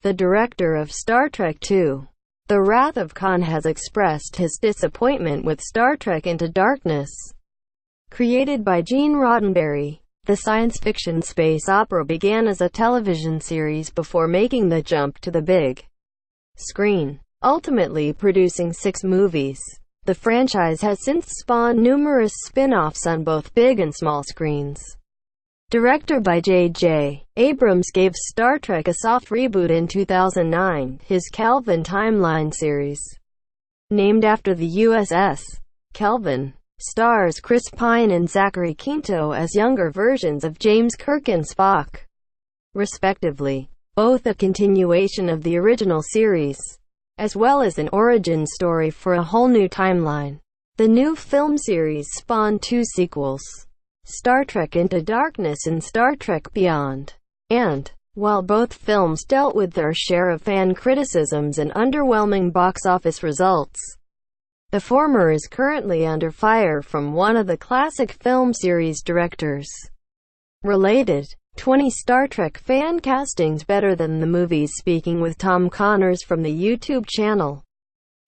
the director of Star Trek II, The Wrath of Khan, has expressed his disappointment with Star Trek Into Darkness. Created by Gene Roddenberry, the science fiction space opera began as a television series before making the jump to the big screen, ultimately producing 6 movies. The franchise has since spawned numerous spin-offs on both big and small screens. Directed by J.J. Abrams gave Star Trek a soft reboot in 2009, his Kelvin Timeline series, named after the U.S.S. Kelvin, stars Chris Pine and Zachary Quinto as younger versions of James Kirk and Spock, respectively, both a continuation of the original series, as well as an origin story for a whole new timeline. The new film series spawned 2 sequels, Star Trek Into Darkness and Star Trek Beyond. And, while both films dealt with their share of fan criticisms and underwhelming box office results, the former is currently under fire from one of the classic film series directors. Related, 20 Star Trek fan castings better than the movies. Speaking with Tom Connors from the YouTube channel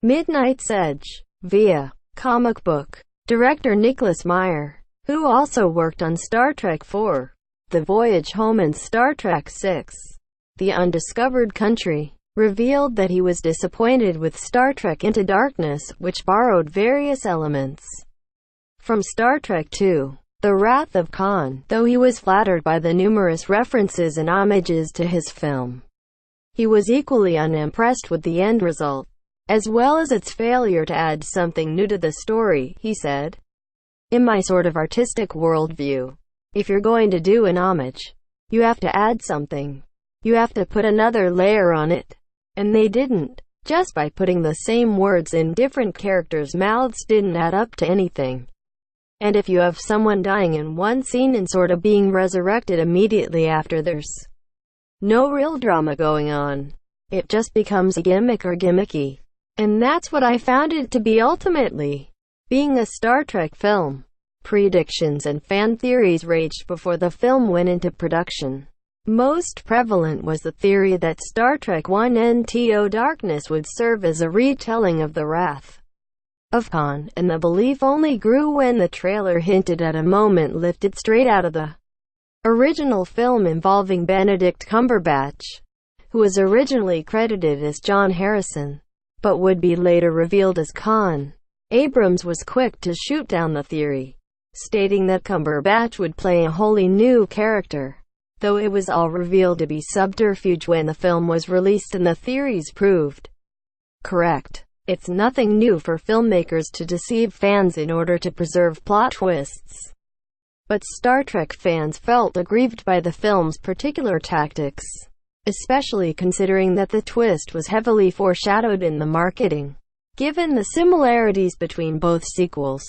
Midnight's Edge, via comic book director Nicholas Meyer, who also worked on Star Trek IV, The Voyage Home and Star Trek VI, The Undiscovered Country, revealed that he was disappointed with Star Trek Into Darkness, which borrowed various elements from Star Trek II, The Wrath of Khan, though he was flattered by the numerous references and homages to his film. He was equally unimpressed with the end result, as well as its failure to add something new to the story. He said, "In my sort of artistic worldview, if you're going to do an homage, you have to add something. You have to put another layer on it. And they didn't. Just by putting the same words in different characters' mouths didn't add up to anything. And if you have someone dying in one scene and sort of being resurrected immediately after, there's no real drama going on. It just becomes a gimmick or gimmicky. And that's what I found it to be ultimately. Being a Star Trek film." Predictions and fan theories raged before the film went into production. Most prevalent was the theory that Star Trek Into Darkness would serve as a retelling of The Wrath of Khan, and the belief only grew when the trailer hinted at a moment lifted straight out of the original film involving Benedict Cumberbatch, who was originally credited as John Harrison, but would be later revealed as Khan. Abrams was quick to shoot down the theory, stating that Cumberbatch would play a wholly new character, though it was all revealed to be subterfuge when the film was released and the theories proved correct. It's nothing new for filmmakers to deceive fans in order to preserve plot twists. But Star Trek fans felt aggrieved by the film's particular tactics, especially considering that the twist was heavily foreshadowed in the marketing. Given the similarities between both sequels,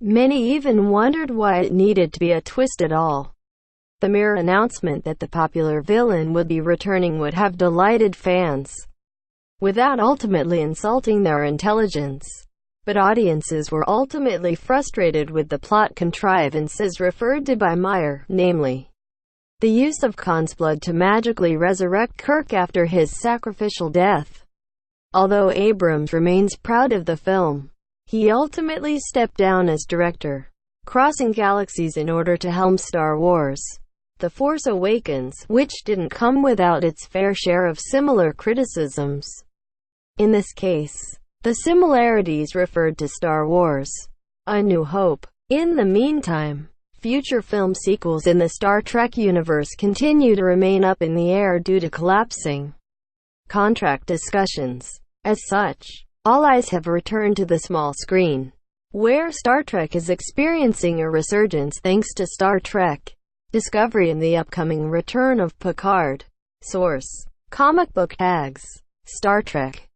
many even wondered why it needed to be a twist at all. The mere announcement that the popular villain would be returning would have delighted fans, without ultimately insulting their intelligence. But audiences were ultimately frustrated with the plot contrivances referred to by Meyer, namely, the use of Khan's blood to magically resurrect Kirk after his sacrificial death. Although Abrams remains proud of the film, he ultimately stepped down as director, crossing galaxies in order to helm Star Wars: The Force Awakens, which didn't come without its fair share of similar criticisms. In this case, the similarities referred to Star Wars: A New Hope. In the meantime, future film sequels in the Star Trek universe continue to remain up in the air due to collapsing contract discussions. As such, all eyes have returned to the small screen, where Star Trek is experiencing a resurgence thanks to Star Trek Discovery and the upcoming return of Picard. Source: ComicBook Tags. Star Trek